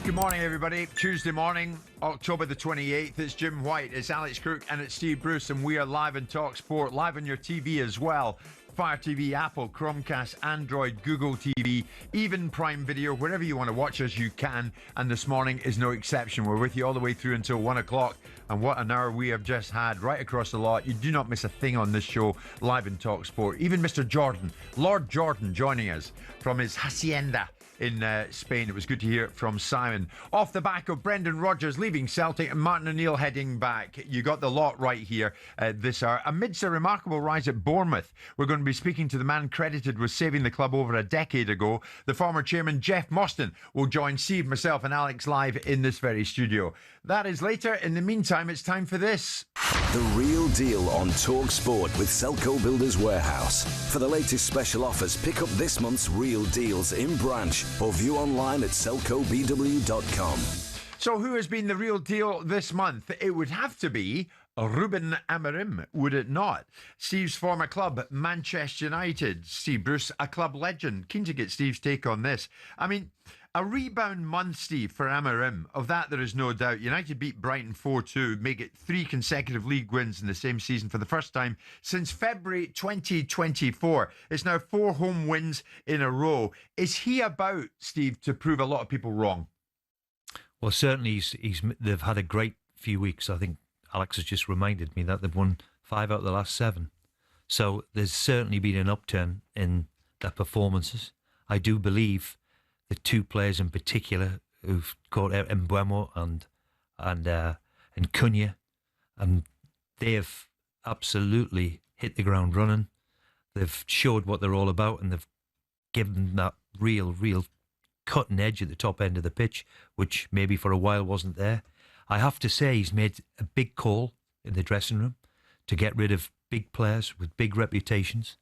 Good morning, everybody. Tuesday morning, October the 28th. It's Jim White, it's Alex Crook, and it's Steve Bruce, and we are live on talkSPORT, live on your TV as well. Fire TV, Apple, Chromecast, Android, Google TV, even Prime Video, wherever you want to watch us, you can. And this morning is no exception. We're with you all the way through until 1 o'clock. And what an hour we have just had right across the lot. You do not miss a thing on this show, live in talkSPORT. Even Mr. Jordan, Lord Jordan, joining us from his hacienda in Spain. It was good to hear from Simon. Off the back of Brendan Rodgers leaving Celtic and Martin O'Neill heading back. You got the lot right here this hour. Amidst a remarkable rise at Bournemouth, we're going to be speaking to the man credited with saving the club over a decade ago. The former chairman, Jeff Mostyn, will join Steve, myself and Alex live in this very studio. That is later. In the meantime, it's time for this. The Real Deal on talkSPORT with Selco Builders Warehouse. For the latest special offers, pick up this month's Real Deals in branch or view online at selcobw.com. So who has been the real deal this month? It would have to be Ruben Amorim, would it not? Steve's former club, Manchester United. Steve Bruce, a club legend. Keen to get Steve's take on this. I mean, a rebound month, Steve, for Amorim. Of that, there is no doubt. United beat Brighton 4-2, make it 3 consecutive league wins in the same season for the first time since February 2024. It's now 4 home wins in a row. Is he about, Steve, to prove a lot of people wrong? Well, certainly they've had a great few weeks. I think Alex has just reminded me that they've won 5 out of the last 7. So there's certainly been an upturn in their performances. I do believe the 2 players in particular who've caught Mbuemo and Cunha, and they have absolutely hit the ground running. They've showed what they're all about, and they've given that real cutting edge at the top end of the pitch, which maybe for a while wasn't there. I have to say he's made a big call in the dressing room to get rid of big players with big reputations.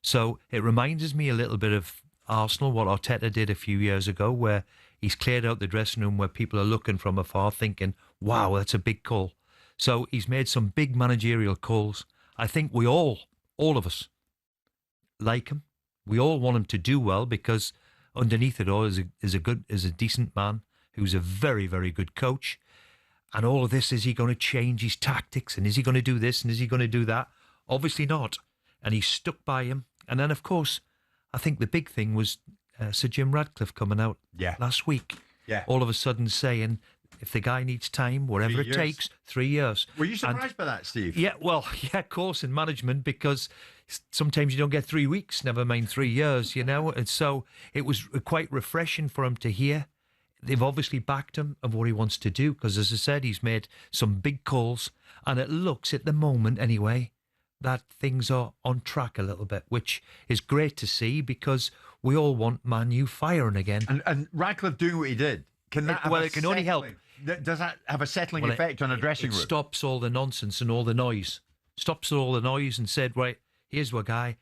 So it reminds me a little bit of Arsenal, what Arteta did a few years ago, where he's cleared out the dressing room where people are looking from afar thinking, wow, that's a big call. So he's made some big managerial calls. I think we all of us like him. We all want him to do well because underneath it all is a decent man who's a very, very good coach. And all of this, is he going to change his tactics? And is he going to do this? And is he going to do that? Obviously not. And he's stuck by him. And then, of course, I think the big thing was Sir Jim Ratcliffe coming out last week. Yeah. All of a sudden saying, if the guy needs time, whatever it takes, 3 years. Were you surprised by that, Steve? Yeah, well, yeah, of course, in management, because sometimes you don't get 3 weeks, never mind 3 years, you know. And so it was quite refreshing for him to hear. They've obviously backed him of what he wants to do because, as I said, he's made some big calls, and it looks, at the moment anyway, that things are on track a little bit, which is great to see because we all want Man U firing again. And Radcliffe doing what he did, can that it can only help. Does that have a settling effect on a dressing room? It stops all the nonsense and all the noise. Stops all the noise and said, right, here's a guy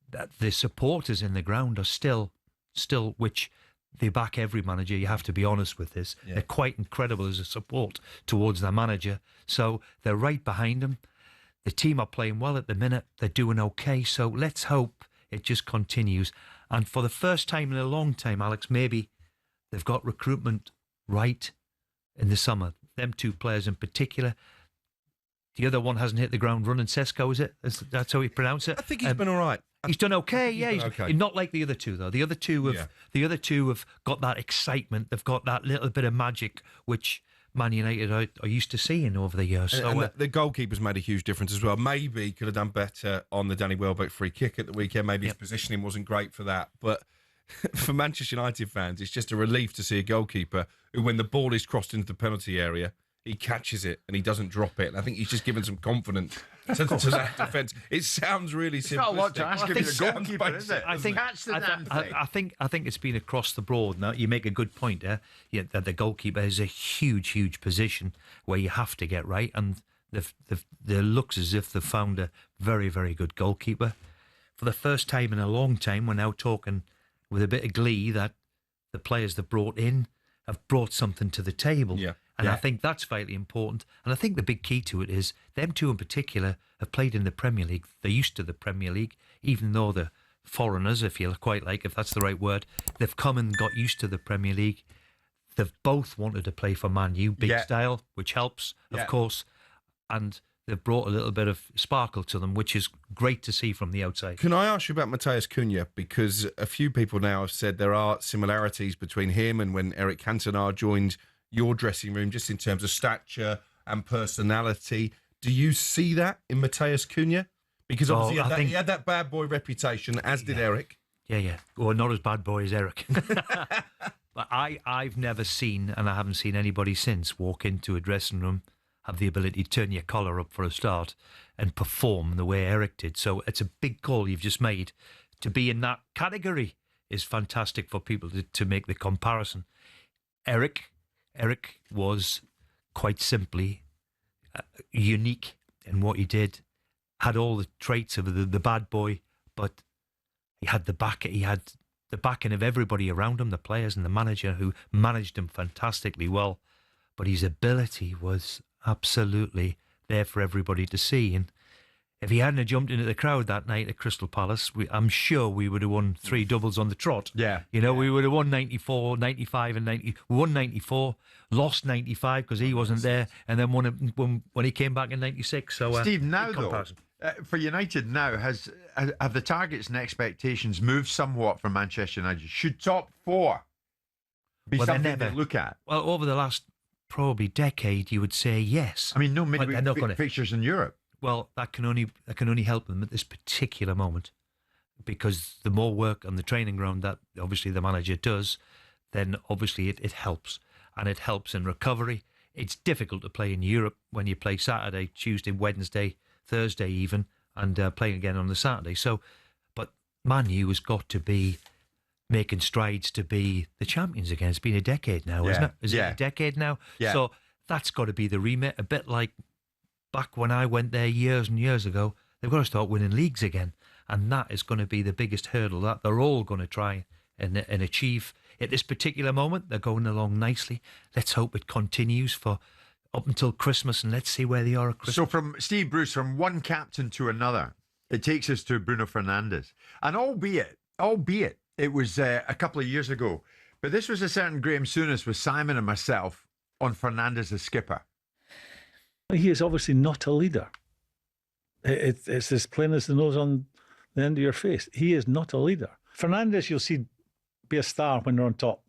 that the supporters in the ground are still, which they back every manager. You have to be honest with this. Yeah. They're quite incredible as a support towards their manager. So they're right behind him. The team are playing well at the minute. They're doing okay. So let's hope it just continues. And for the first time in a long time, Alex, maybe they've got recruitment right in the summer. Them 2 players in particular. The other one hasn't hit the ground running. Sesko, is it? That's how you pronounce it? I think he's been all right. He's done okay, He's okay. Not like the other 2, though. The other two have got that excitement. They've got that little bit of magic, which Man United are used to seeing over the years. And the goalkeeper's made a huge difference as well. Maybe he could have done better on the Danny Welbeck free kick at the weekend. Maybe his positioning wasn't great for that. But for Manchester United fans, it's just a relief to see a goalkeeper who, when the ball is crossed into the penalty area, he catches it and he doesn't drop it. And I think he's just given some confidence to that defence. It sounds really simplistic. It's not a lot to ask of the goalkeeper, is it? I think it's been across the board. Now, you make a good point there. That the goalkeeper is a huge position where you have to get right. And there looks as if they've found a very, very good goalkeeper. For the first time in a long time, we're now talking with a bit of glee that the players they've brought in have brought something to the table. Yeah. And I think that's vitally important. And I think the big key to it is them 2 in particular have played in the Premier League. They're used to the Premier League, even though they're foreigners, if you quite like, if that's the right word. They've come and got used to the Premier League. They've both wanted to play for Man U, big style, which helps, of course. And they've brought a little bit of sparkle to them, which is great to see from the outside. Can I ask you about Matheus Cunha? Because a few people now have said there are similarities between him and when Eric Cantona joined your dressing room, just in terms of stature and personality. Do you see that in Matheus Cunha? Because obviously he had that bad boy reputation, as did Eric. Yeah. Well, not as bad boy as Eric. But I've never seen, and I haven't seen anybody since, walk into a dressing room, have the ability to turn your collar up for a start and perform the way Eric did. So it's a big call you've just made. To be in that category is fantastic for people to make the comparison. Eric was quite simply unique in what he did, had all the traits of the bad boy, but he had the backing of everybody around him, the players and the manager, who managed him fantastically well. But his ability was absolutely there for everybody to see. And if he hadn't jumped into the crowd that night at Crystal Palace, I'm sure we would have won 3 doubles on the trot. Yeah. We would have won 94, 95 and 90. We won 94, lost 95 because he wasn't there, and then won it when he came back in 96. So, Steve, now though, for United now, have the targets and expectations moved somewhat for Manchester United? Should top 4 be something to look at? Well, over the last probably decade, you would say yes. I mean, no midweek fixtures in Europe. Well, that can only help them at this particular moment, because the more work on the training ground that obviously the manager does, then obviously it helps, and it helps in recovery. It's difficult to play in Europe when you play Saturday, Tuesday, Wednesday, Thursday even, and playing again on the Saturday. So, but Man U has got to be making strides to be the champions again. It's been a decade now, isn't it? Is it a decade now? Yeah. So that's got to be the remit, a bit like back when I went there years and years ago. They've got to start winning leagues again, and that is going to be the biggest hurdle that they're all going to try and achieve. At this particular moment, they're going along nicely. Let's hope it continues for up until Christmas, and let's see where they are at Christmas. So from Steve Bruce, from one captain to another, it takes us to Bruno Fernandes. And albeit it was a couple of years ago, but this was a certain Graham Souness with Simon and myself on Fernandes as skipper. He is obviously not a leader. It's as plain as the nose on the end of your face. He is not a leader. Fernandes, you'll see, be a star when they're on top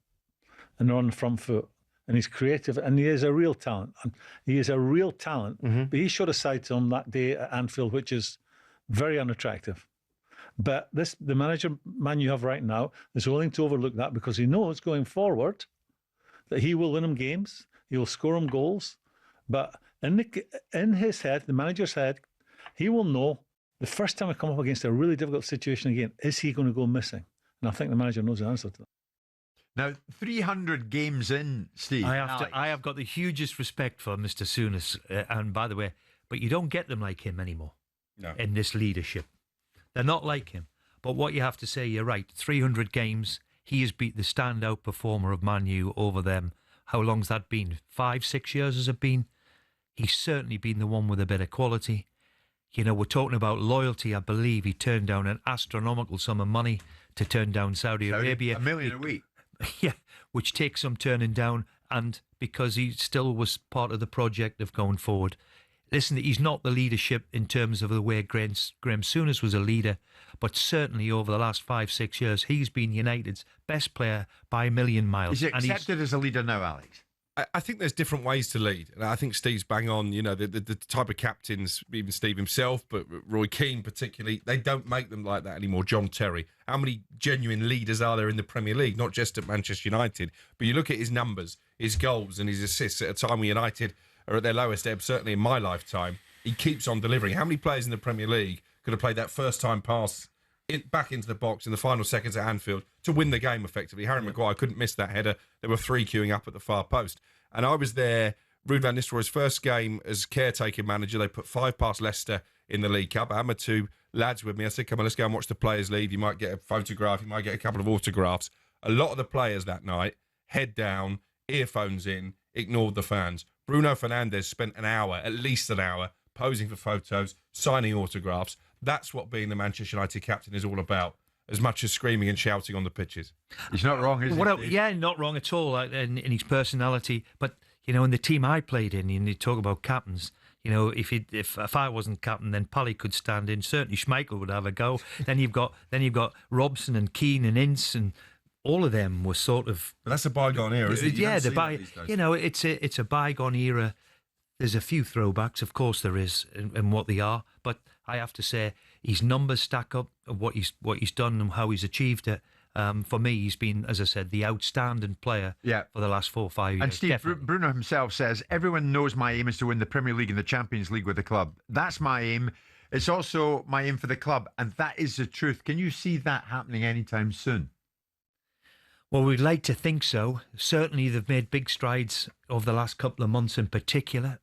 and they're on the front foot. And he's creative, and he is a real talent. And he is a real talent, but he showed a side to him that day at Anfield, which is very unattractive. But the man you have right now is willing to overlook that, because he knows going forward that he will win him games, he will score him goals. But in his head, the manager's head, he will know the first time I come up against a really difficult situation again, is he going to go missing? And I think the manager knows the answer to that. Now, 300 games in, Steve. I have got the hugest respect for Mr. Souness, and by the way, but you don't get them like him anymore. No. In this leadership. They're not like him. But what you have to say, you're right, 300 games, he has been the standout performer of Man U over them. How long's that been? 5-6 years has it been? He's certainly been the one with a bit of quality. You know, we're talking about loyalty. I believe he turned down an astronomical sum of money to turn down Saudi Arabia. $1 million a week. Yeah, which takes some turning down, and because he still was part of the project of going forward. Listen, he's not the leadership in terms of the way Graham Souness was a leader, but certainly over the last 5-6 years, he's been United's best player by a million miles. Is he accepted as a leader now, Alex? I think there's different ways to lead. And I think Steve's bang on, you know, the type of captains, even Steve himself, but Roy Keane particularly, they don't make them like that anymore. John Terry. How many genuine leaders are there in the Premier League, not just at Manchester United? But you look at his numbers, his goals and his assists at a time when United are at their lowest ebb, certainly in my lifetime. He keeps on delivering. How many players in the Premier League could have played that first-time pass back into the box in the final seconds at Anfield to win the game effectively? Harry Maguire couldn't miss that header. There were 3 queuing up at the far post. And I was there, Ruud van Nistelrooy's first game as caretaker manager. They put 5 past Leicester in the League Cup. I had my 2 lads with me. I said, come on, let's go and watch the players leave. You might get a photograph. You might get a couple of autographs. A lot of the players that night, head down, earphones in, ignored the fans. Bruno Fernandes spent an hour, at least an hour, posing for photos, signing autographs. That's what being the Manchester United captain is all about. as much as screaming and shouting on the pitches. He's not wrong, is he? Yeah, not wrong at all in his personality. But, you know, in the team I played in, you talk about captains. You know, if I wasn't captain, then Pally could stand in. Certainly Schmeichel would have a go. then you've got Robson and Keane and Ince, and all of them were sort of. But that's a bygone era, isn't it? You know, it's a bygone era. There's a few throwbacks, of course there is, in what they are. But I have to say, his numbers stack up of what he's done and how he's achieved it. For me, he's been, as I said, the outstanding player for the last 4 or 5 years. And Steve, Bruno himself says, everyone knows my aim is to win the Premier League and the Champions League with the club. That's my aim. It's also my aim for the club, and that is the truth. Can you see that happening anytime soon? Well, we'd like to think so. Certainly, they've made big strides over the last couple of months in particular.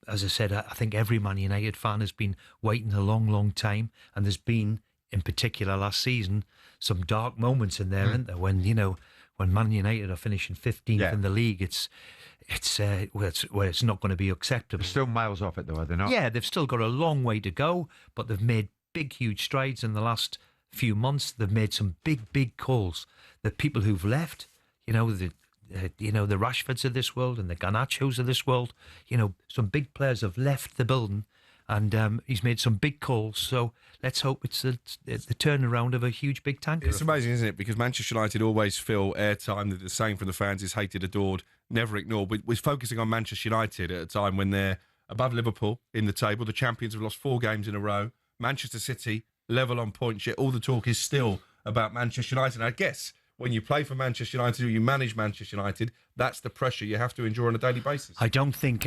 As I said, I think every Man United fan has been waiting a long, long time, and there's been, in particular last season, some dark moments in there, aren't there? When Man United are finishing 15th in the league, it's not going to be acceptable. They're still miles off it, though, are they not? Yeah, they've still got a long way to go, but they've made big, huge strides in the last few months. They've made some big, big calls. The people who've left, the Rashfords of this world and the Garnachos of this world, some big players have left the building, and he's made some big calls. So let's hope it's the turnaround of a huge big tanker. It's amazing, isn't it? Because Manchester United always fill airtime. That the saying from the fans is hated, adored, never ignored. We're focusing on Manchester United at a time when they're above Liverpool in the table. The champions have lost 4 games in a row. Manchester City level on points, yet all the talk is still about Manchester United. And I guess when you play for Manchester United or you manage Manchester United, that's the pressure you have to endure on a daily basis. I don't think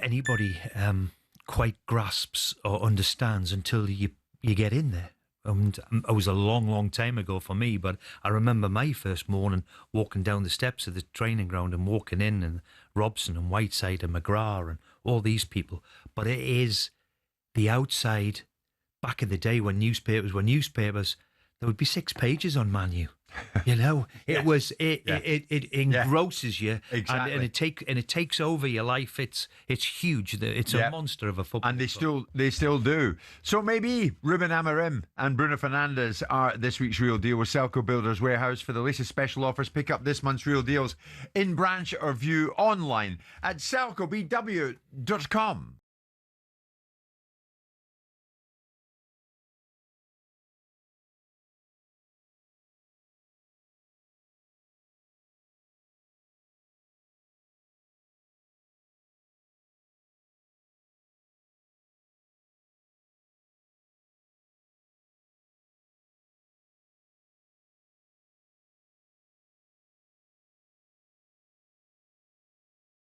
anybody quite grasps or understands until you get in there. And it was a long, long time ago for me, but I remember my first morning walking down the steps of the training ground and walking in, and Robson and Whiteside and McGrath and all these people. But it is the outside. Back in the day when newspapers were newspapers, there would be 6 pages on Man U. It engrosses you, exactly. and it takes over your life. It's huge. It's a monster of a football. And they still do. So maybe Ruben Amorim and Bruno Fernandes are this week's Real Deal with Selco Builders Warehouse. For the latest special offers, pick up this month's Real Deals in branch or view online at selcobw.com.